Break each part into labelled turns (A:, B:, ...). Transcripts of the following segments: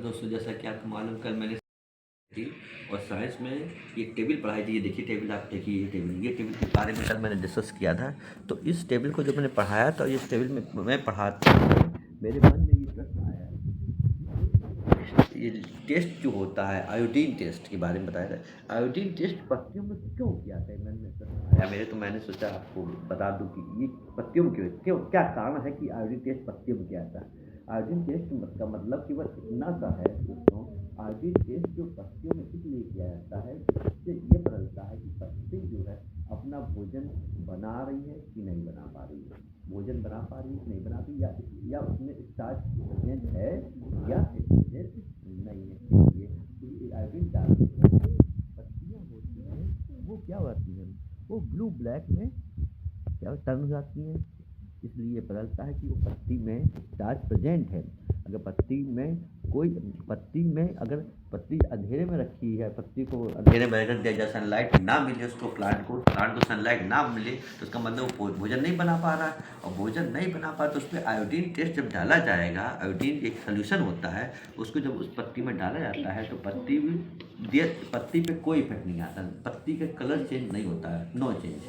A: दोस्तों, जैसा कि आपको मालूम कल मैंने थी और साइंस में एक टेबल पढ़ाई थी। ये देखिए टेबल, आप देखिए ये टेबल के बारे में कल मैंने डिस्कस किया था। तो इस टेबल को जब मैंने पढ़ाया तो इस टेबल में मैं पढ़ाते मेरे मन में ये प्रश्न आया, ये टेस्ट जो होता है आयोडीन टेस्ट के बारे में बताया था। आयोडीन टेस्ट पत्तियों में क्यों किया था, मन में प्रश्न आया मेरे। तो मैंने सोचा आपको बता दूं कि ये पत्तियों में क्यों क्या कारण है कि आयोडीन टेस्ट पत्तियों में किया था। आयोडीन टेस्ट का मतलब केवल इतना सा है दोस्तों, आयोडीन टेस्ट जो पत्तियों में इसलिए किया जाता है जिससे ये बदलता है कि पत्ती जो है अपना भोजन बना रही है कि नहीं बना पा रही है, भोजन बना पा रही है कि नहीं बना रही, या उसमें स्टार्च प्रेजेंट है या प्रेजेंट नहीं है। इसलिए आयोडीन डालने से पत्तियाँ होती हैं वो क्या होती हैं, वो ब्लू ब्लैक में क्या टर्न हो जाती हैं। इसलिए बदलता है कि वो पत्ती में स्टार्च प्रेजेंट है। अगर पत्ती अंधेरे में रखी है, पत्ती को अंधेरे में रख दिया जाए, सनलाइट ना मिले उसको, प्लांट को सनलाइट ना मिले तो उसका मतलब वो भोजन नहीं बना पा रहा है। और भोजन नहीं बना पा तो उस पर आयोडीन टेस्ट जब डाला जाएगा, आयोडीन एक सोल्यूशन होता है, उसको जब उस पत्ती में डाला जाता है तो पत्ती पे कोई इफेक्ट नहीं आता, पत्ती का कलर चेंज नहीं होता है, नो चेंज।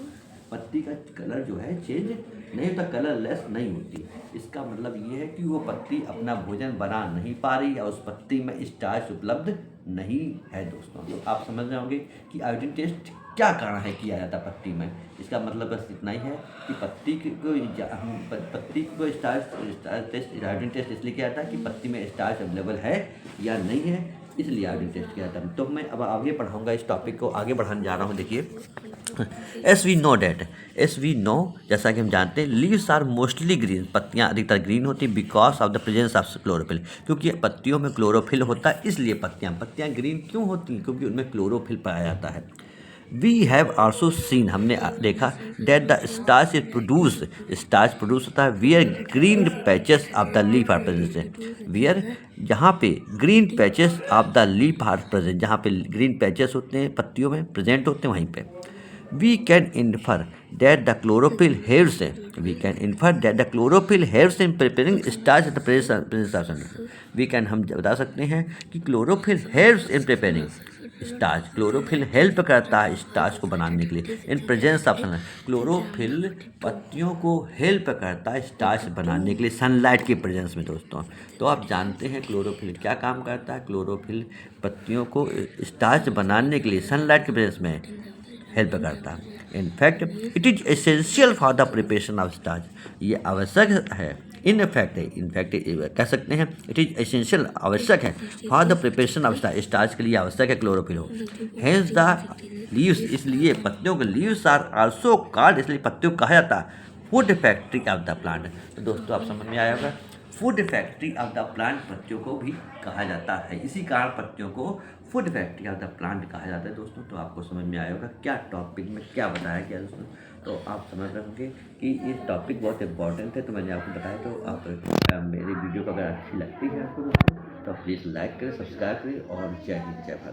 A: पत्ती का कलर जो है चेंज नहीं होता, कलरलेस नहीं होती। इसका मतलब ये है कि वो पत्ती अपना भोजन बना नहीं पा रही या उस पत्ती में स्टार्च उपलब्ध नहीं है दोस्तों। तो आप समझ रहे होंगे कि आयोडीन टेस्ट क्या कारण है किया जाता है पत्ती में। इसका मतलब बस इतना ही है कि पत्ती को स्टार्च टेस्ट, आयोडीन टेस्ट इसलिए किया जाता है कि पत्ती में स्टार्च अवेलेबल है या नहीं है, इसलिए आयोडीन टेस्ट किया जाता है। तो मैं अब आगे पढ़ाऊँगा, इस टॉपिक को आगे बढ़ाने जा रहा हूँ। देखिए एस वी नो जैसा कि हम जानते हैं, लीव्स आर मोस्टली ग्रीन, पत्तियां अधिकतर ग्रीन होती है because of the presence of chlorophyll, क्योंकि पत्तियों में क्लोरोफिल होता है, इसलिए पत्तियां ग्रीन क्यों होती हैं, क्योंकि उनमें क्लोरोफिल पाया जाता है। वी हैव आल्सो सीन, हमने देखा, दैट द स्टार्च प्रोड्यूस होता है where green patches of the leaf are present, where जहाँ पे green patches of the leaf are present, जहाँ पे ग्रीन पैचेस होते हैं पत्तियों में प्रेजेंट होते हैं वहीं पे we can infer that the chlorophyll helps in preparing starch at the presence of sun. हम बता सकते हैं कि chlorophyll helps in preparing starch, chlorophyll help करता है स्टार्च को बनाने के लिए in presence of sun. Chlorophyll पत्तियों को हेल्प करता है स्टार्च बनाने के लिए सनलाइट के प्रेजेंस में दोस्तों। तो आप जानते हैं क्लोरोफिल क्या काम करता है। क्लोरोफिल पत्तियों को स्टार्च बनाने के लिए सनलाइट के प्रेजेंस में हेल्प करता है। In fact it is essential for the preparation of starch, ये आवश्यक है। इनफैक्ट कह सकते हैं इट इज एसेंशियल, आवश्यक है, for the preparation of starch, starch के लिए आवश्यक है क्लोरोफिल हो। हेंस द लीव्स, इसलिए पत्तियों के लीव्स आर आल्सो कॉल्ड, इसलिए पत्तियों को कहा जाता है food factory of the plant. तो दोस्तों आप समझ में आया होगा, food factory of the plant पत्तियों को भी कहा जाता है, इसी कारण पत्तियों को food factory of the plant कहा जाता है दोस्तों। तो आपको समझ में आया होगा क्या टॉपिक में क्या बताया गया दोस्तों। तो आप समझ रहे होंगे कि ये टॉपिक बहुत इंपॉर्टेंट है, तो मैंने आपको बताया। तो आप मेरी वीडियो को अगर अच्छी लगती है आपको दोस्तों तो प्लीज़ लाइक करें, सब्सक्राइब करें और जय हिंद जय भारत।